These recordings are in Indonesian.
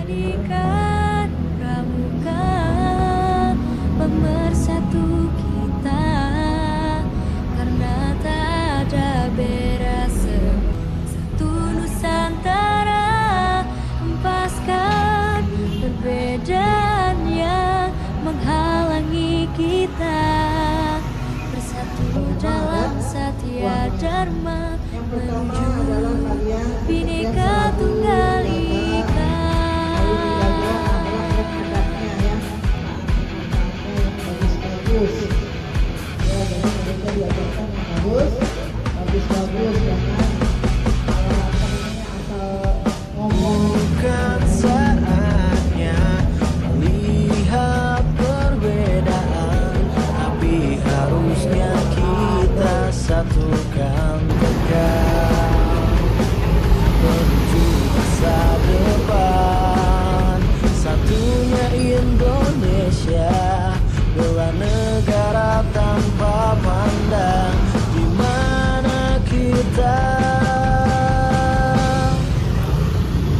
Jadikan pramuka pemersatu kita, karena tak ada beda satu Nusantara. Hempaskan perbedaan yang menghalangi kita, bersatu dalam satya dharma menuju Bhinneka Tunggal Ika. Bukan saatnya melihat perbedaan, tapi harusnya kita satukan tegak menuju masa depan. Satunya Indonesia, bela negara tanpa pandang di mana kita.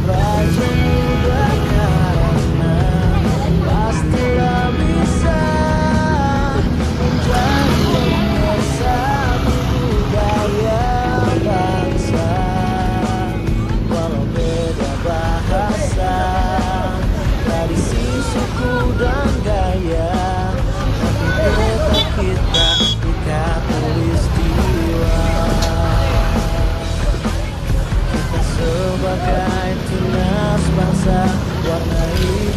Raja muda karena pastilah bisa menjadi pemersatu budaya bangsa. Walau beda bahasa, tradisi, suku dan gaya, tapi tetap kita ikat peristiwa.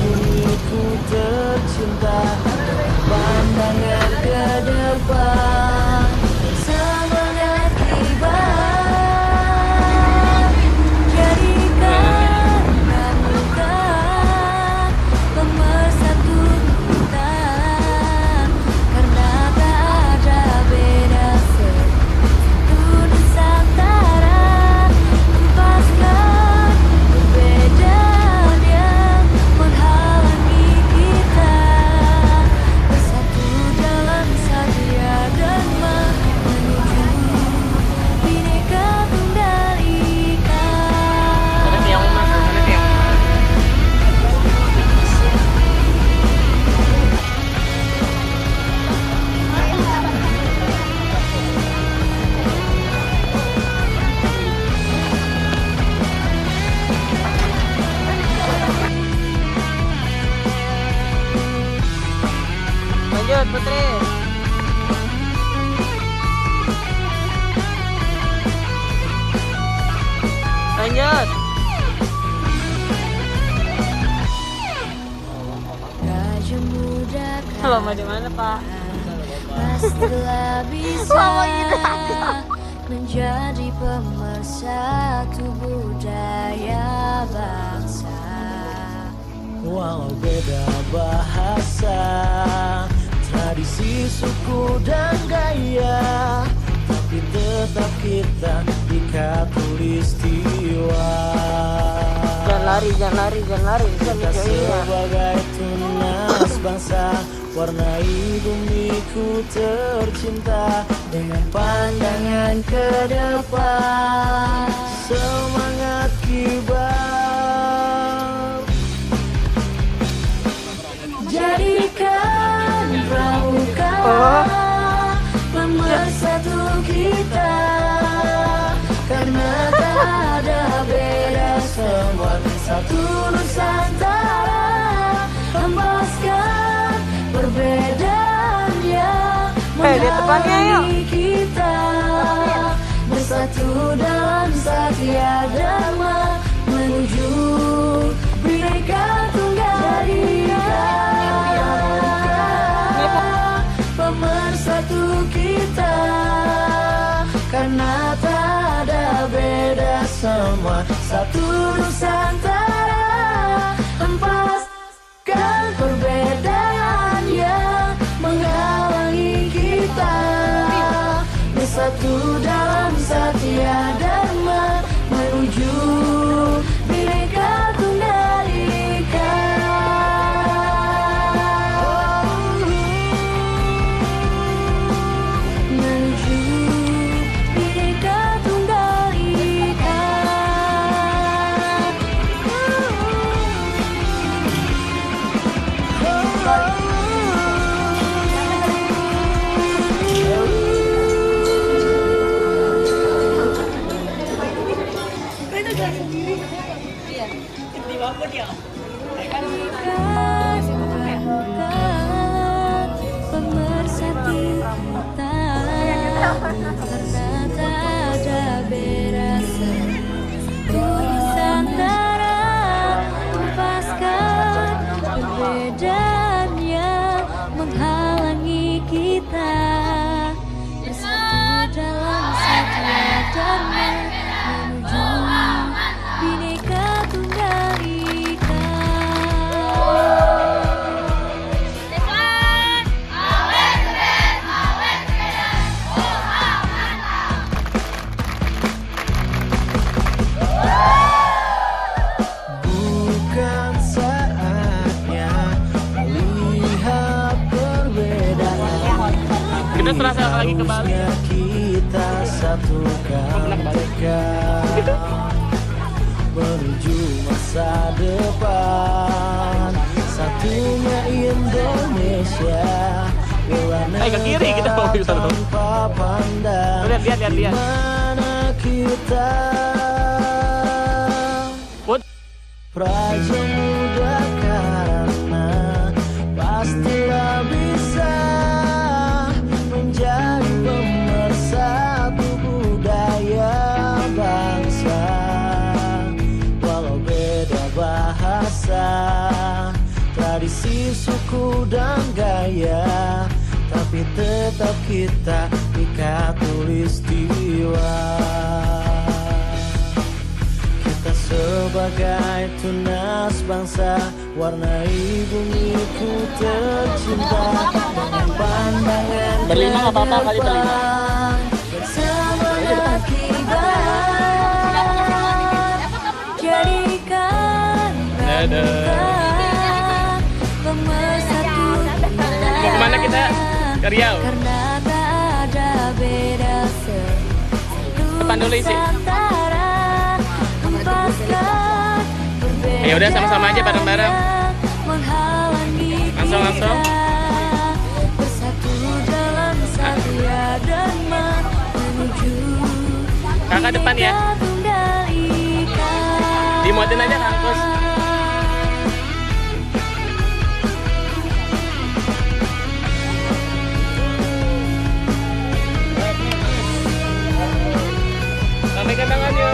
Kita sebagai tunas bangsa, warnai bumiku tercinta, pandangan ke depan, semangat kibar. Jadikan pramuka pemersatu kita, karena tak ada beda satu Nusantara. Hempaskan perbedaan yang menghalangi kita, bersatu dalam satya dharma menuju Bhinneka Tunggal Ika. Lanjut Putri. Lanjut. Raja muda Lama di mana Pak? pastilah bisa menjadi pemersatu budaya bangsa. Walau beda bahasa, tradisi, suku dan gaya, tapi tetap kita ikat peristiwa. Jangan lari. Kita sebagai tunas bangsa, warnai bumiku tercinta, dengan pandangan ke depan, semangat kibar. Jadikan pramuka pemersatu kita, karena tak ada beda, semua satu Nusantara. Hempaskan perbedaan yang di depannya, yuk. menghalangi kita, bersatu dalam satya dharma menuju Bhinneka Tunggal Ika. Pemersatu kita, karena tak ada beda, semua satu Nusantara. Hempaskan perbedaan yang menghalangi kita, bersatu dalam satya dharma menuju Bhinneka Tunggal Ika. Menuju Bhinneka Tunggal Ika. pemersatu kita, karena tak ada beda satu Nusantara. Lepaskan perbedaan yang menghalangi kita, bersatu dalam satu dharma menuju Bhinneka Tunggal Ika. Bukan saatnya melihat perbedaan. Kita serasa lagi ke Bali. Harusnya kita satukan tekad menuju masa depan. Satunya Indonesia, bela ke kiri kita mau negara ke sana. tanpa pandang Lihat. di mana kita. Put. Praja Muda karena pastilah bisa menjadi pemersatu budaya bangsa. Walau beda bahasa, tradisi, suku dan gaya, tapi tetap kita Bhinneka Tulistiwa. Kita sebagai tunas bangsa, warnai bumiku tercinta dengan pandangan Berlima nggak apa-apa, kali berlima. Semangat kibar, jadikan pramuka pemersatu kita. Mau kemana kita? Ke Riau. Karena tak ada beda Depan dulu isi. Nusantara. Lepaskan perbedaan Ya udah, sama-sama aja bareng-bareng. menghalangi Langsung. kita, bersatu dalam satu dharma menuju Kakak depan ya. Bhinneka Tunggal Ika. Dimuatin aja kampus. Lambaikan tangannya.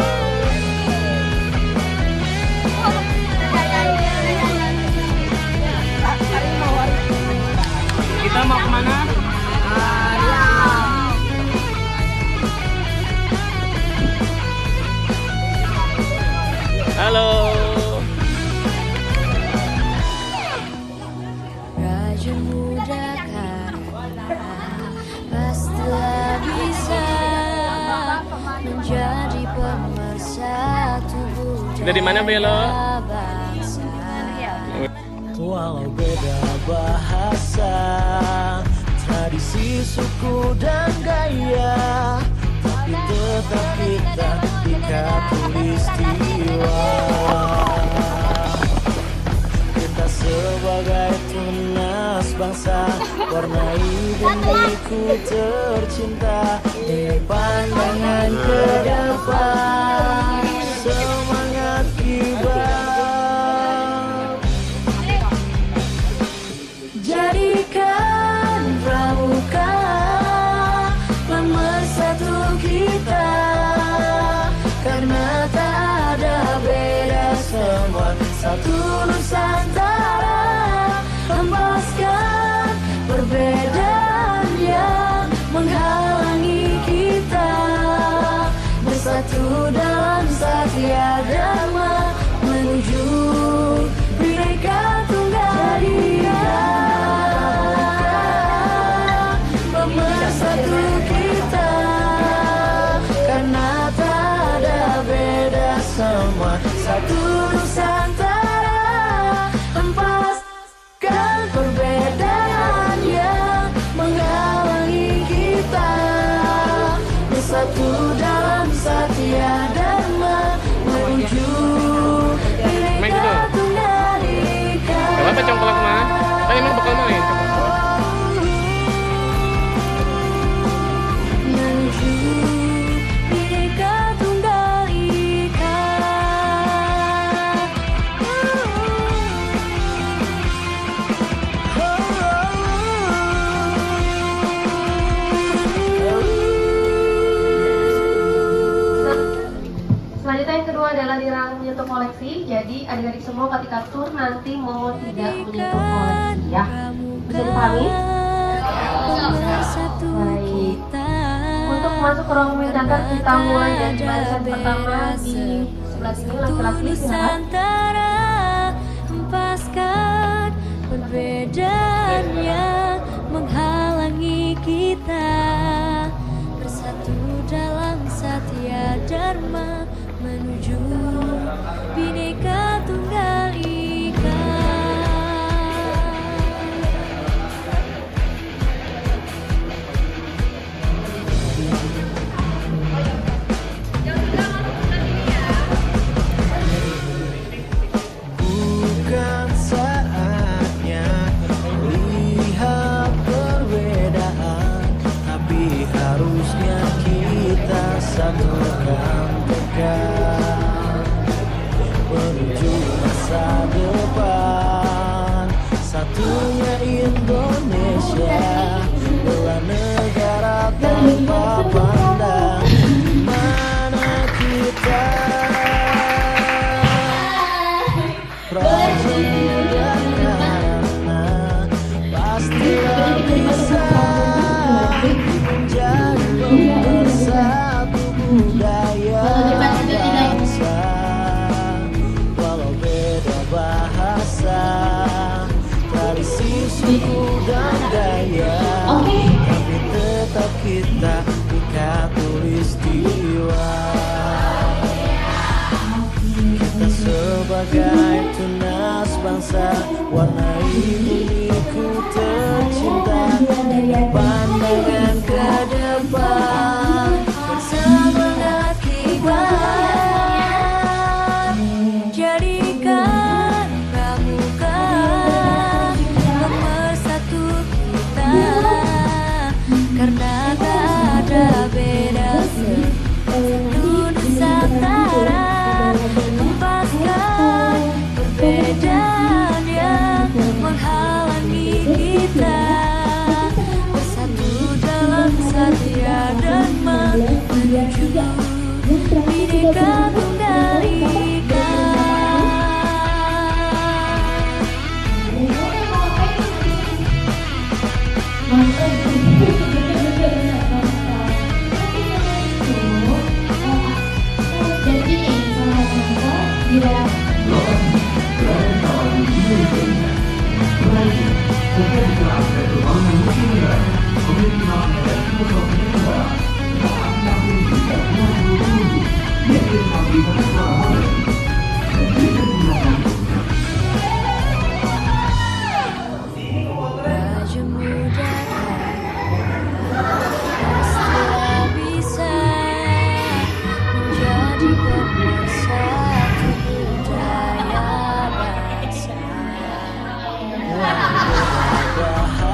Kita mau kemana? Halo. Raja muda karena pastilah bisa menjadi pemersatu budaya Dari mana, Belo? bangsa. Walau beda bahasa, tradisi, suku dan gaya, tapi tetap kita Bhinneka Tulistiwa. Kita sebagai tunas bangsa, warnai bumiku tercinta dengan pandangan ke depan. Semangat kibar, Jadikan pramuka pemersatu kita, karena tak ada beda, semua satu Nusantara. Hempaskan perbedaan yang menghalangi kita, bersatu dalam adik-adik semua ketika tur nanti mau tidak menyentuh koleksi ya. Bisa dipahami? Baik. Untuk masuk ke ruang pementasan kita mulai dari barisan pertama di sebelah sini laki-laki silakan. Hempaskan perbedaan yang menghalangi kita, bersatu dalam satya dharma menuju Bhinneka Tunggal Ika. Bukan saatnya lihat perbedaan, tapi harusnya kita satukan tegak menuju masa depan. Satunya Indonesia, belah negara tanpa pandang mana kita. Pramuda karena pastilah bisa menjadi pemersatu budaya bangsa. Walau beda bahasa, tradisi, suku dan gaya, tapi tetap kita ikat tulis jiwa. Kita sebagai tunas bangsa, warnai bumi tercinta, dengan pandangan ke depan, bersemangat kibar, jadikan pramuka pemersatu kita, karena tak ada beda seluruh Nusantara. Hempaskan perbedaan yang menghalangi kita, bersatu dalam satya dharma menuju Bhinneka Tunggal Ika. Baju muda pastilah bisa menjadi pemersatu budaya bangsa. Bahasa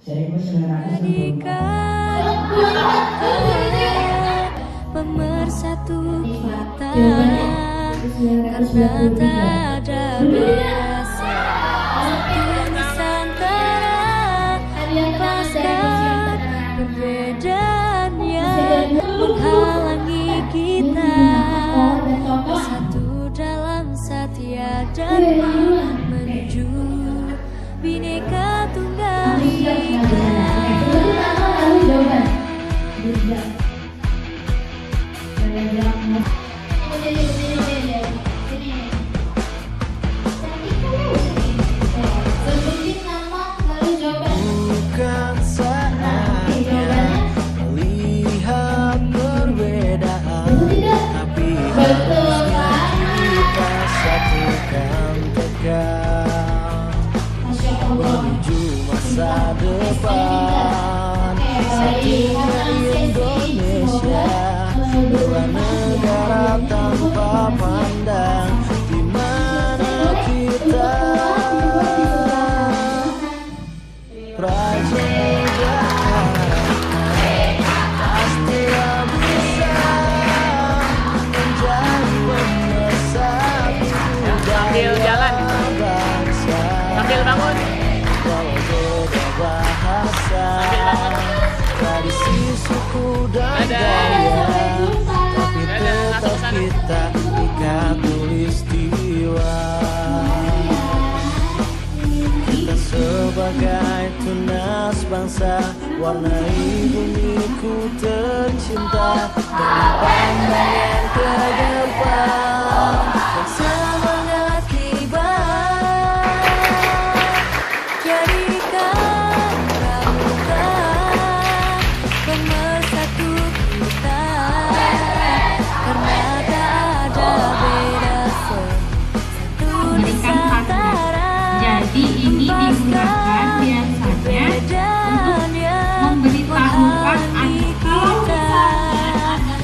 Jadikan pemersatu kita, karena tak ada beda satu Nusantara. Lepaskan perbedaan yang menghalangi kita, bersatu dalam Satya Dharma menuju Bhinneka Tunggal Ika. Bukan saatnya melihat perbedaan, tapi harusnya kita satukan tegak menuju masa depan. Satunya Indonesia, dua negara tanpa pandang di mana kita. Raja muda pastilah bisa menjadi pemersatu Sambil jalan, bangsa. sambil bangun. Walau beda bahasa, tradisi, suku dan gaya, tapi tetap kita ikat tulistiwa. Kita sebagai tunas bangsa, warnai bumiku tercinta dengan pandangan ke depan dan semangat kibar. Jadikan pramuka pemersatu kita, karena tak ada beda satu Nusantara. Jadi ini digunakan biasanya untuk memberitahukan kalau misalnya ada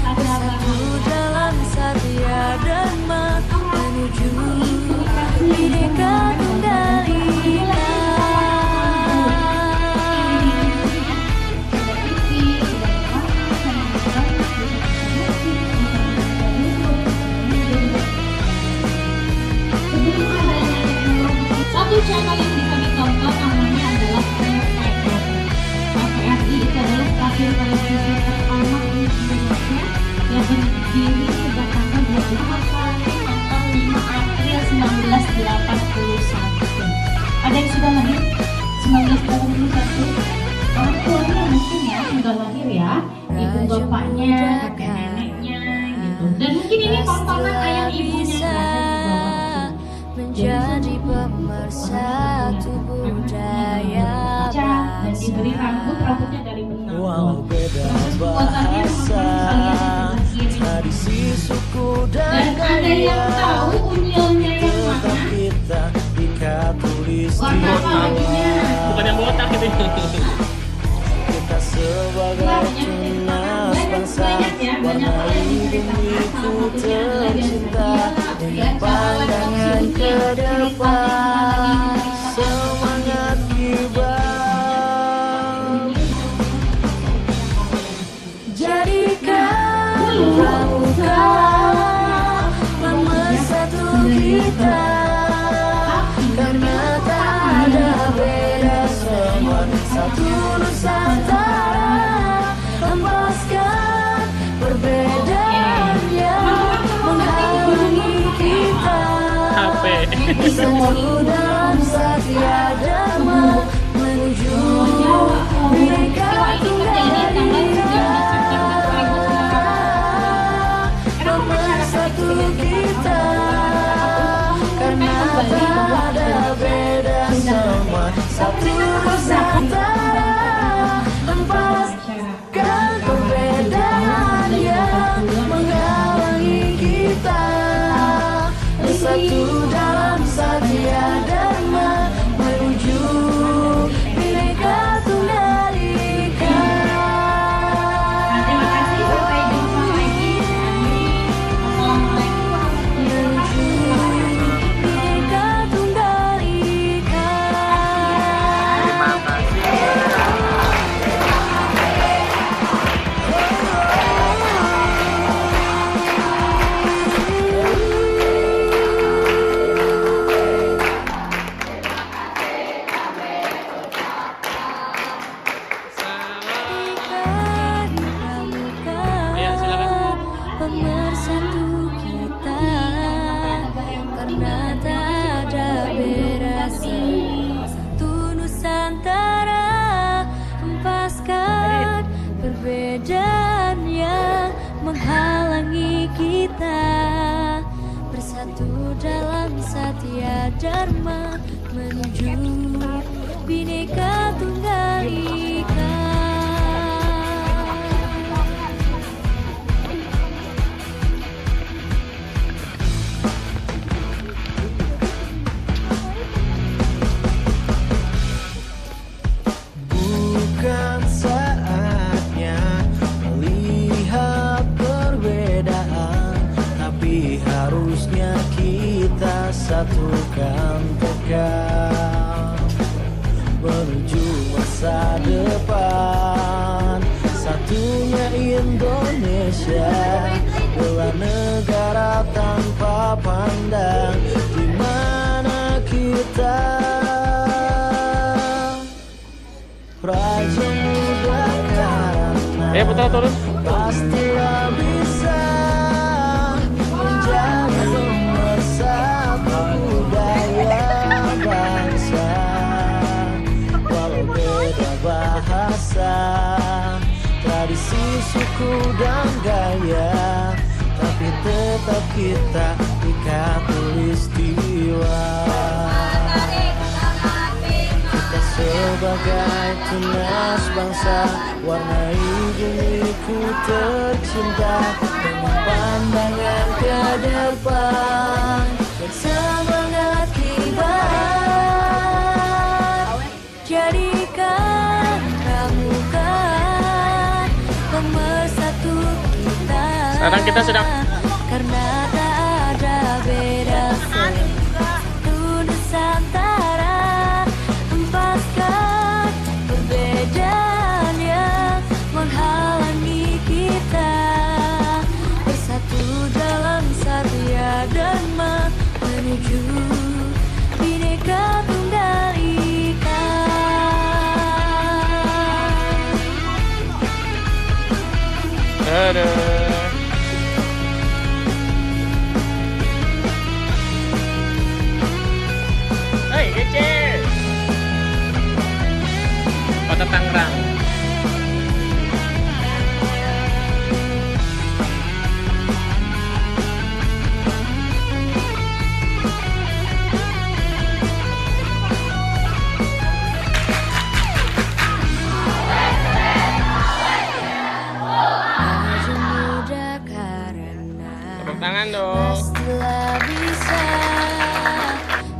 tanda baru dalam Satya Dharma menuju Bhinneka Tunggal Ika. Satu channel yang bisa ditonton namanya adalah TVRI. TVRI itu adalah stasiun televisi pertama di Indonesia yang berdiri sejak tanggal 24 tanggal 5 April 1981. Ada yang sudah lahir 1981? Orang tuanya mungkin ya sudah lahir ya, ibu bapaknya, kakek neneknya gitu. Dan mungkin ini tontonan ayah ibunya Menjadi pemersatu budaya dan diberi rambutnya dari benang. Walau beda bahasa, tradisi, suku dan Dan ada yang gaya, tahu unilnya yang tetap mana? kita ikat Warna apa lagunya? Bukan yang botak itu. Kita sebagai tunas bangsa, warnai bumiku tercinta dengan pandangan ke depan, semangat kibar. Jadikan pramuka pemersatu kita, karena tak ada beda semua satu Nusantara. Lepaskan perbedaan yang menghalangi kita, HP. bersatu dalam Satya Dharma menuju Bhinneka Tunggal Ika. Pemersatu kita, karena tak ada beda semua satu Nusantara. Lepaskan perbedaan yang menghalangi kita, bersatu dalam Satya Dharma menuju Satya Dharma menuju Bhinneka Tunggal Ika. Bukan saatnya melihat perbedaan, tapi harusnya kita satukan tekad menuju masa depan. Satunya Indonesia, bela negara tanpa pandang di mana kita. Raja muda karena putar turun. pastilah bisa menjadi nomor satu budaya bangsa. Walau beda bahasa, tradisi, suku dan gaya, tapi tetap kita ikat peristiwa. Kita sebagai tunas bangsa, warnai bumiku tercinta dengan pandangan ke depan dan semangat kibar. Jadikan pramuka pemersatu kita. Sekarang kita sedang Karena tak ada beda satu Nusantara. Hempaskan perbedaan yang menghalangi kita, bersatu dalam Satya Dharma menuju Bhinneka Tunggal Ika. Dadah. Hai, kece. Kota Tangerang. Maju muda karena Tepuk tangan dong. pastilah bisa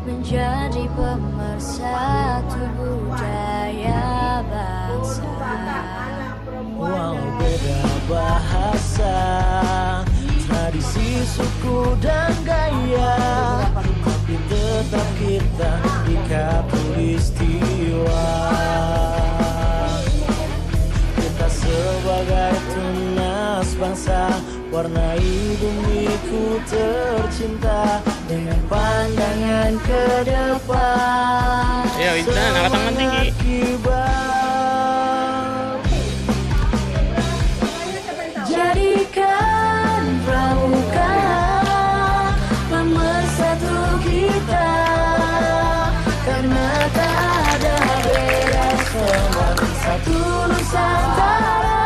menjadi pemersatu budaya bangsa. Walau beda bahasa, tradisi, suku dan gaya, tapi tetap kita ikat peristiwa. Kita sebagai tunas bangsa, warnai bumiku tercinta dengan pandangan ke depan. Ayo, Intan, angkat tangan tinggi. Jadikan pramuka pemersatu kita, karena tak ada beda semua satu Nusantara.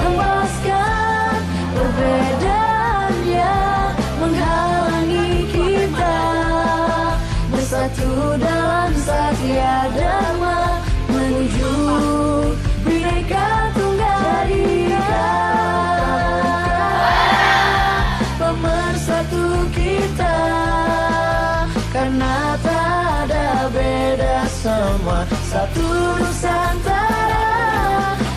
Hempaskan perbedaan yang menghalangi kita, bersatu dalam Satya Dharma menuju Bhinneka Tunggal Ika. Pemersatu kita, karena tak ada beda semua satu Nusantara.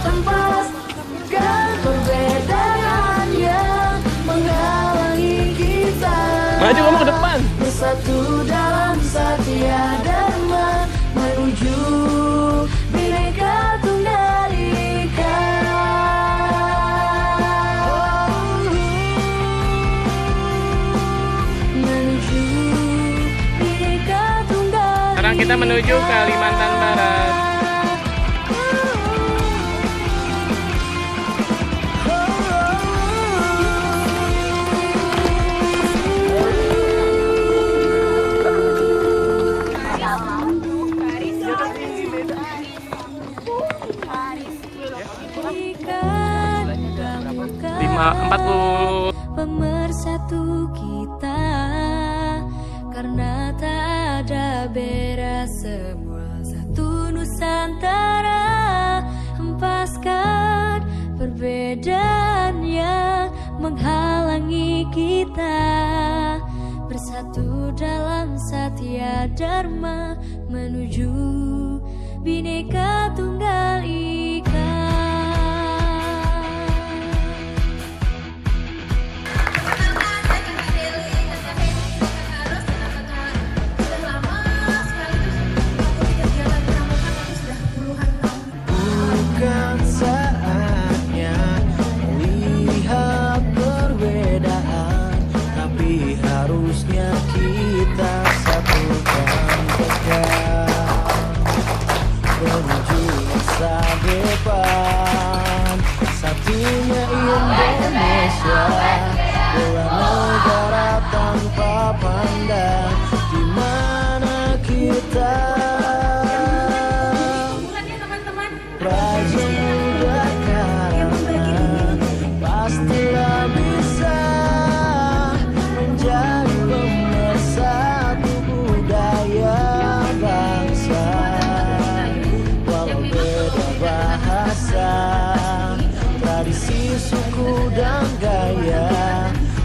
Hempaskan perbedaan yang menghalangi kita, Maju kamu ke depan. bersatu dalam Satya Dharma menuju Bhinneka Tunggal Ika. Menuju Bhinneka Tunggal Sekarang kita menuju Kalimantan Barat. Pemersatu kita, karena tak ada beda, semua satu Nusantara. Hempaskan perbedaan yang menghalangi kita, bersatu dalam Satya Dharma menuju Bhinneka Tunggal Ika. Bukan saatnya melihat perbedaan, tapi harusnya kita satukan tegak menuju masa depan. Satunya Indonesia, bela negara tanpa pandang di mana kita. Raja muda karena pastilah bisa menjadi pemersatu budaya bangsa. Walau beda bahasa, tradisi, suku dan gaya,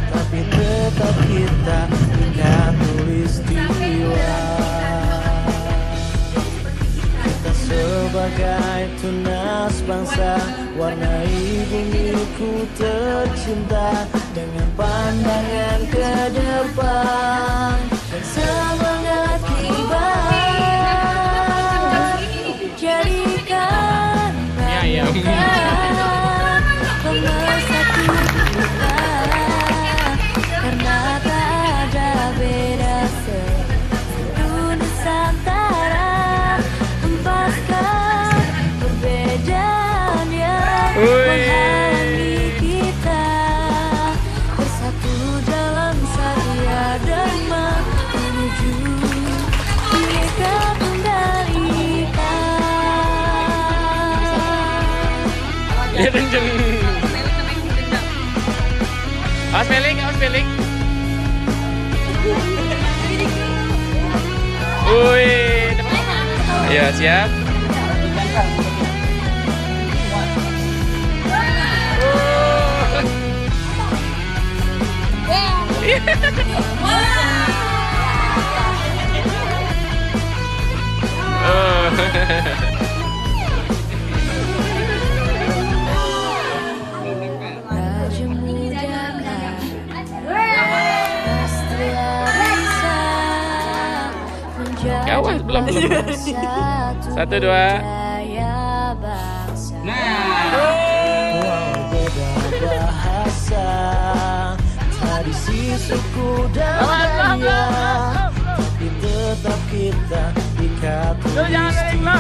tapi tetap kita ikat tulistiwa. Sebagai tunas bangsa, warnai bumiku tercinta dengan pandangan ke depan dan semangat kibar. Jadikan pramuka pemersatu kita, karena tak ada beda, satu Nusantara. Hempaskan perbedaan yang menghalangi kita, bersatu dalam Satya Dharma menuju Bhinneka Tunggal Ika. Ya kenceng. Awas Melik, awas Melik. Wih, ya siap. Raja muda pastilah bisa menjadi Kawan belum. pemersatu Satu, dua. budaya bangsa. Walau beda bahasa, tradisi, suku dan gaya, tapi tetap kita ikat tulistiwa.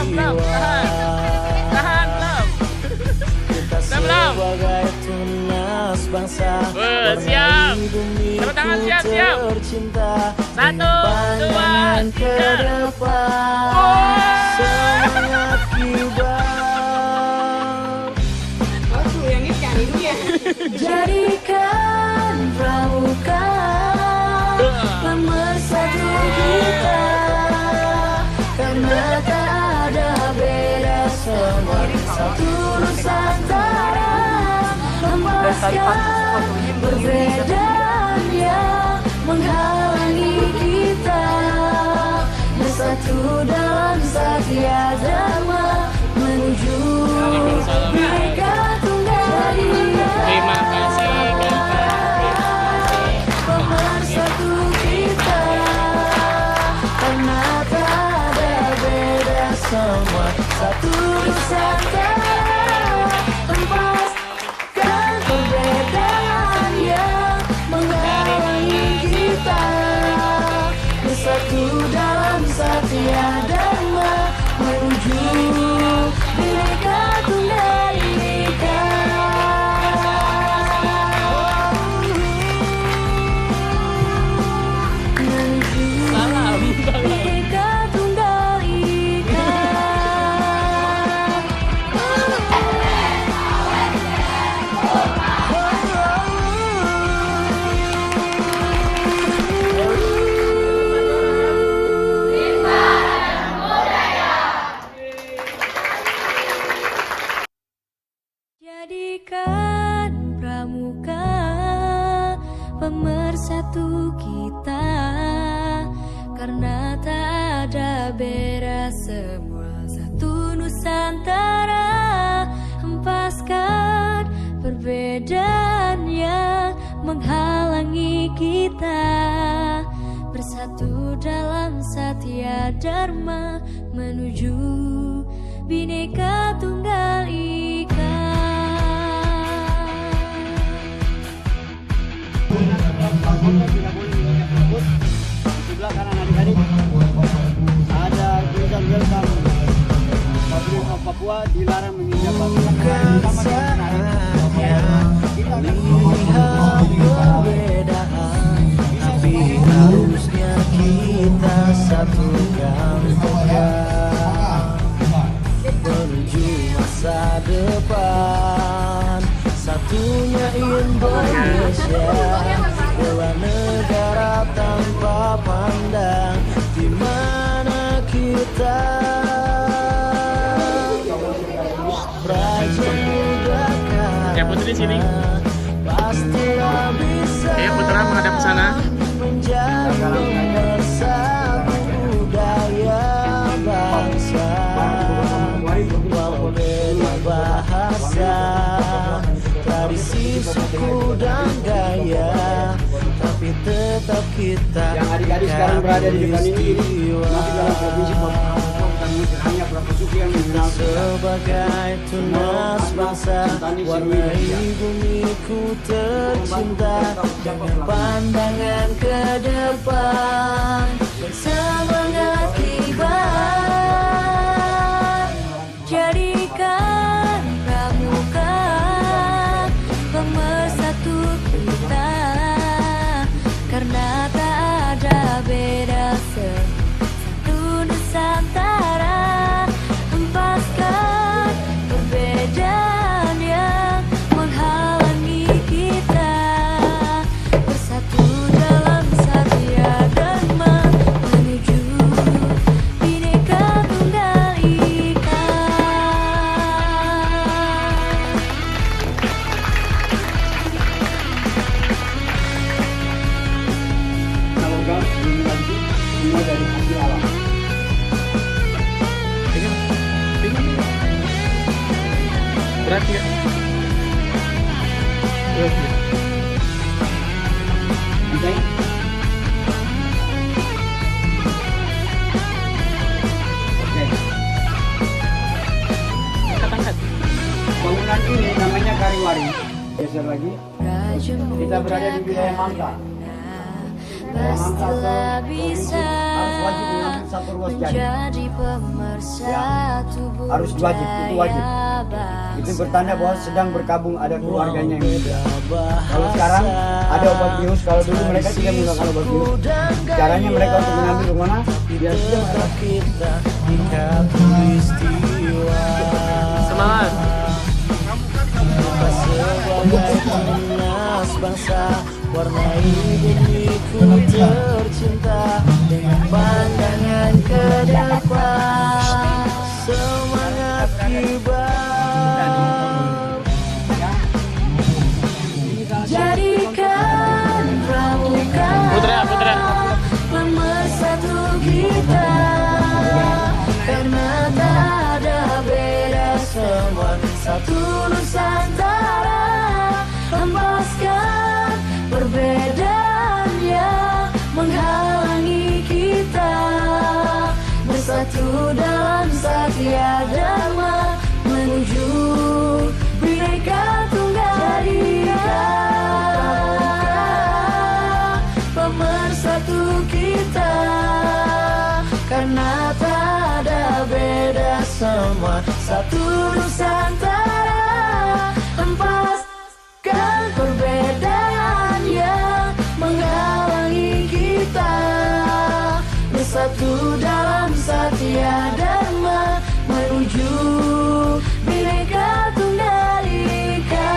Kita sebagai tunas bangsa, Siap. warnai bumiku Tepuk tangan, siap, siap. tercinta Satu, dengan dua, pandangan ke tiga. depan. Semangat kibar. Jadikan pramuka pemersatu kita, karena tak ada beda, semua satu Nusantara. Hempaskan perbedaan yang menghalangi kita, bersatu dalam Satya Dharma menuju Bhinneka Tunggal Ika. Terima kasih. Pemersatu kita, karena tak ada beda, semua satu Nusantara. Hempaskan perbedaan yang menghalangi kita, bersatu dalam Satya Dharma menuju Bhinneka Tunggal Ika. Menuju Bhinneka Tunggal Ika. pemersatu kita, karena tak ada beda, semua satu Nusantara. Hempaskan perbedaan yang menghalangi kita, bersatu dalam Satya Dharma menuju Bhinneka Tunggal Ika. Di sebelah kanan adik-adik ada tulisan welcome Republik of Papua, dilarang menginjak batu. Lihat perbedaan, tapi harusnya kita satukan tegak menuju masa depan. Satunya Indonesia, bela negara tanpa pandang di mana kita. Raja muda Ya Putri sini. pastilah bisa Oke, Putra menghadap ke sana. menjadi pemersatu budaya bangsa. Walau beda bahasa, tradisi, suku dan gaya, tapi tetap kita Yang adik-adik sekarang berada di depan ini masih dalam provinsi Papua, hanya berapa suku yang mengenal sebagai tunas bangsa. Warnai bumiku tercinta dengan pandangan ke depan, semangat kibar, jadikan pramuka pemersatu kita, karena tak ada beda, satu Nusantara. Hempaskan perbedaan yang menghalangi kita, bersatu dalam Satya Dharma menuju Bhinneka Tunggal Ika. logam nanti semua dari hasil alam. Berat ya? Berat ya? Oke. Oke. Angkat-angkat. Bangunan ini namanya Kariwari. Geser lagi. Raja Kita berada di wilayah Mangka. pastilah bisa Harus wajib mengambil satu ruas jalan. menjadi pemersatu Harus wajib, itu wajib. budaya Itu bertanda bahwa sedang berkabung, ada keluarganya yang Beda kalau sekarang ada obat bius, kalau dulu mereka tidak menggunakan obat bius. Caranya mereka untuk mengambil ke mana? Biar sudah tetap kita di khatulistiwa. Semangat. Sebagai tunas bangsa, warnai bumiku tercinta dengan pandangan ke depan, semangat kibar, jadikan pramuka Putra. pemersatu kita, karena tak ada beda, semua satu Nusantara. Hempaskan perbedaan yang menghalangi kita, bersatu dalam Satya Dharma menuju Bhinneka Tunggal Ika. Pemersatu kita, karena tak ada beda, semua satu Nusantara. Hempaskan perbedaan yang menghalangi kita, bersatu dalam Satya Dharma menuju Bhinneka Tunggal Ika.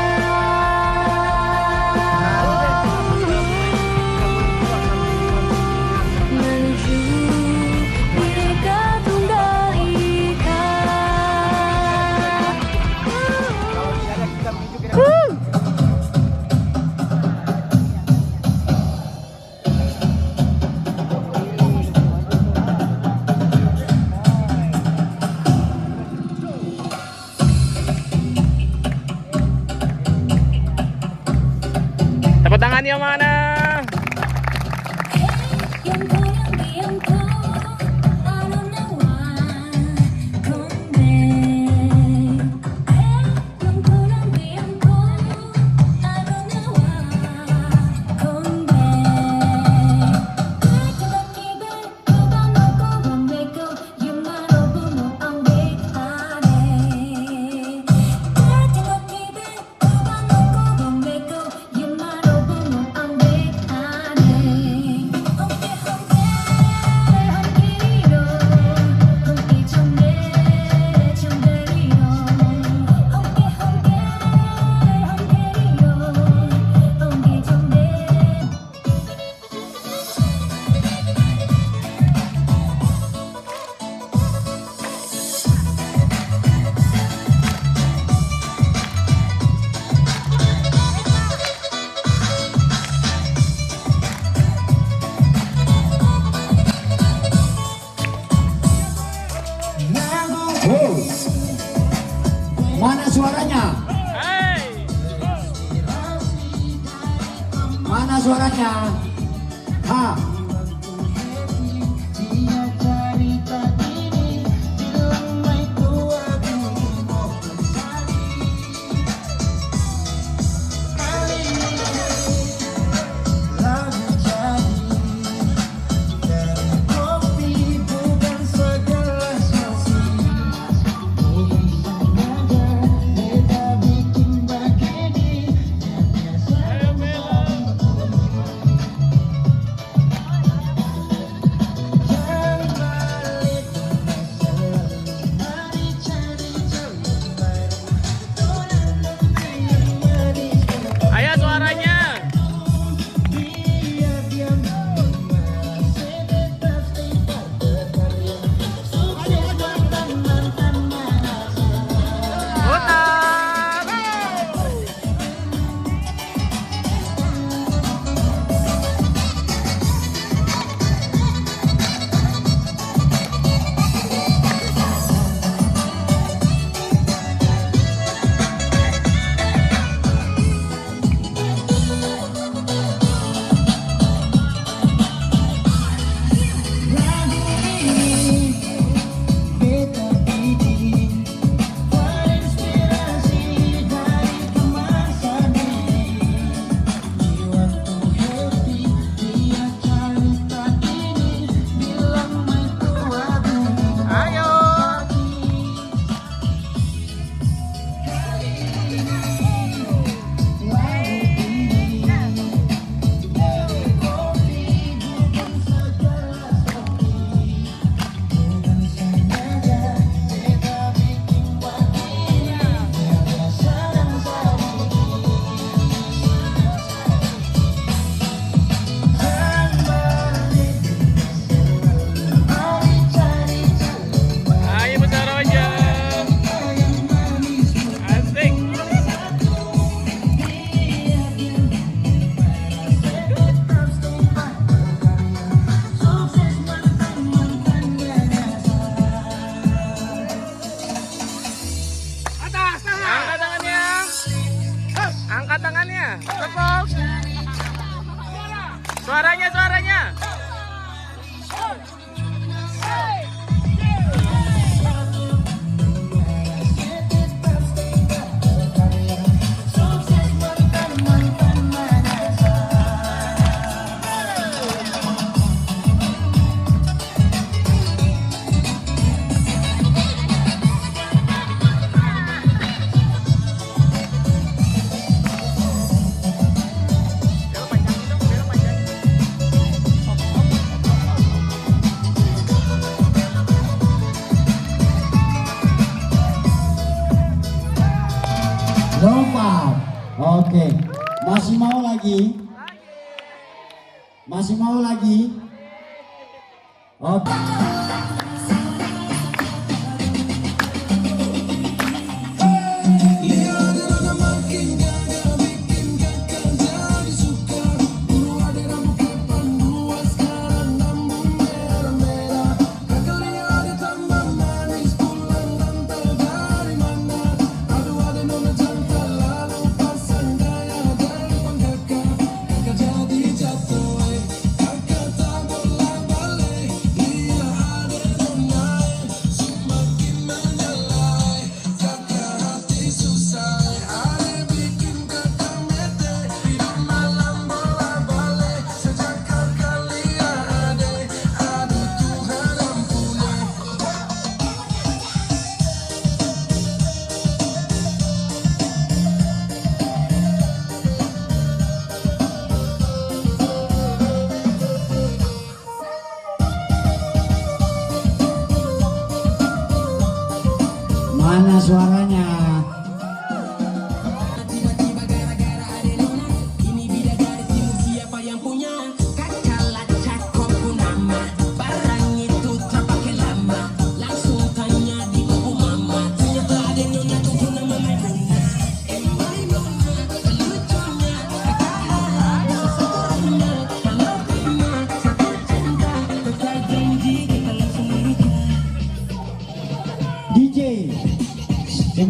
Menuju Bhinneka Tunggal Ika. tangan yang mana? Mana suaranya? Hey. Mana suaranya? Ha. Ayo suaranya. Putar. Ayo. Ayo besar aja. Asik. Angkat tangannya. Angkat tangannya. Tepuk. Suaranya, suaranya. Lompat. Oke. Masih mau lagi? Masih mau lagi? Oke.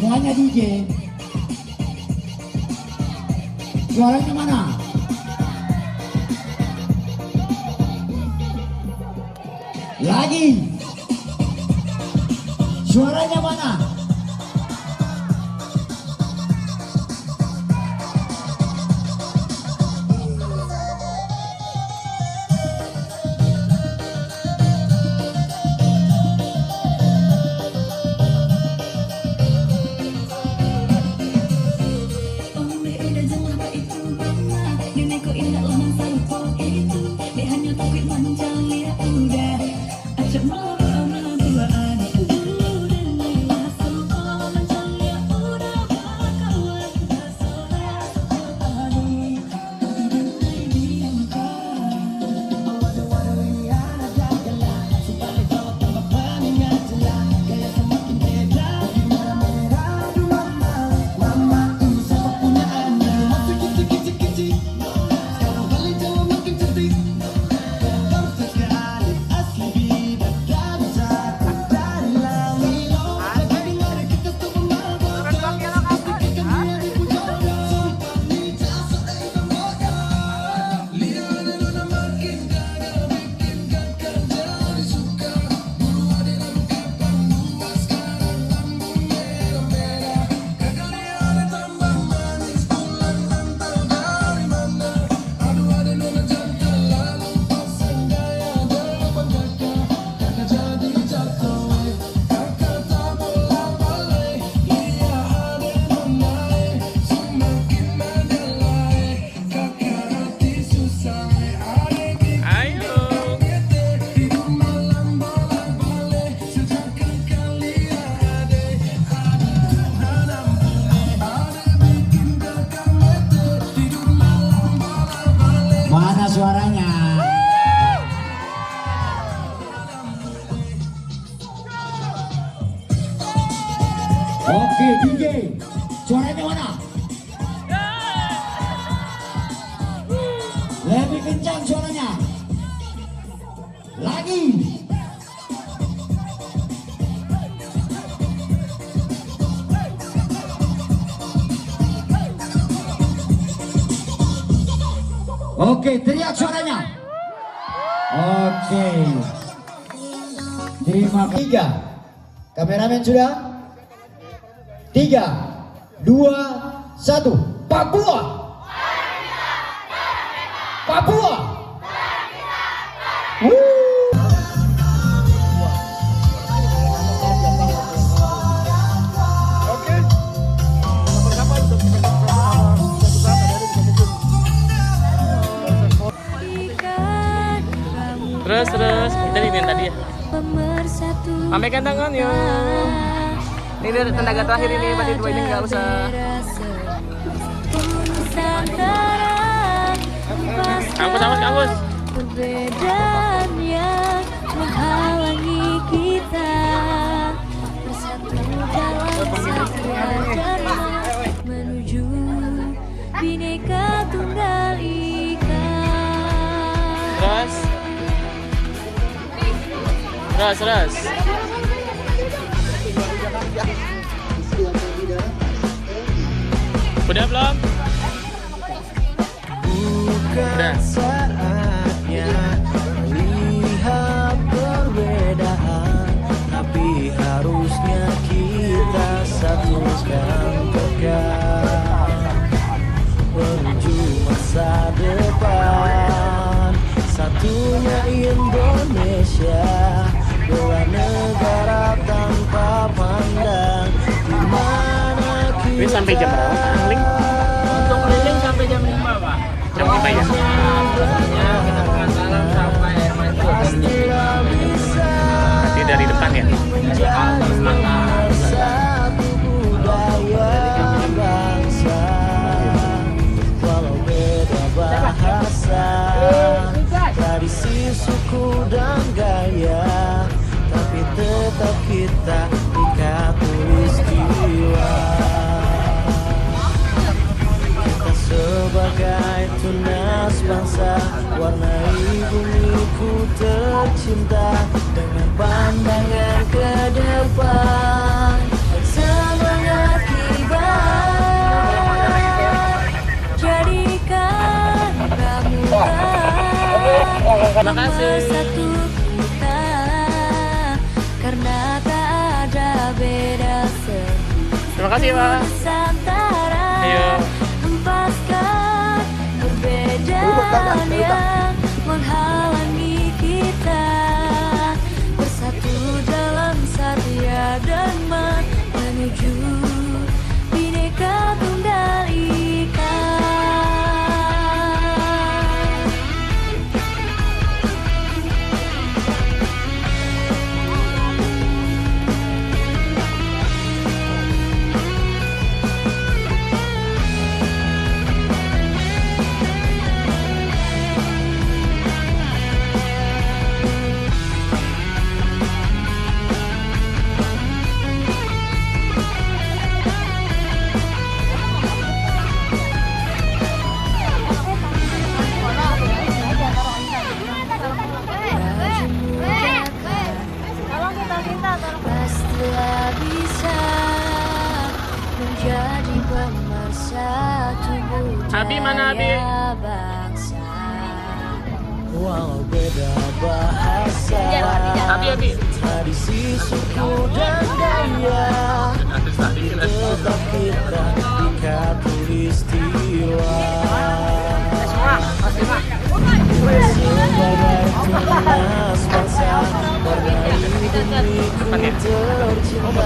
Semuanya DJ. Suaranya mana? Lagi. Suaranya mana? Mana suaranya? Oke, DJ. Suaranya mana? Lebih kencang suaranya. Lagi. Oke, teriak suaranya. Oke. Terima kasih. 3. Kameramen sudah? 3, 2, 1. Papua. Papua. Terus dari ini yang tadi ya. Pemersatu Sampaikan tangan yuk. Ini tenaga terakhir ini, berarti dua ini nggak usah. Kampus. Perbedaan yang menghalangi kita bersatu dalam satu agama menuju Bhinneka Tunggal Ika. Terus. Udah belum? Udah. Saatnya melihat perbedaan, tapi harusnya kita satukan tekad menuju masa depan. Satunya Indonesia, dua negara tanpa pandang di mana kita. Ini sampai jam berapa keliling? Untuk keliling sampai jam 5 Pak. Jam 5 ya? Kita makan salam sampai nanti dari depan ya? satu budaya bangsa, walau beda bahasa, tradisi, suku dan gaya, tapi tetap kita ikat peristiwa. Kita sebagai tunas bangsa, warnai bumiku tercinta dengan pandangan ke depan. Semangat kasih, Pak. Nusantara, Ayo. hempaskan perbedaan yang menghalangi kita, bersatu dalam satria dharma menuju Bhinneka Tunggal Ika. Pastilah bisa menjadi pemersatu Abi, mana Abi? budaya bangsa. Walau beda bahasa, Abi. tradisi, suku dan daya, tetap kita di khatulistiwa. Sebagai tunas bangsa, warnai bumi ku tercinta,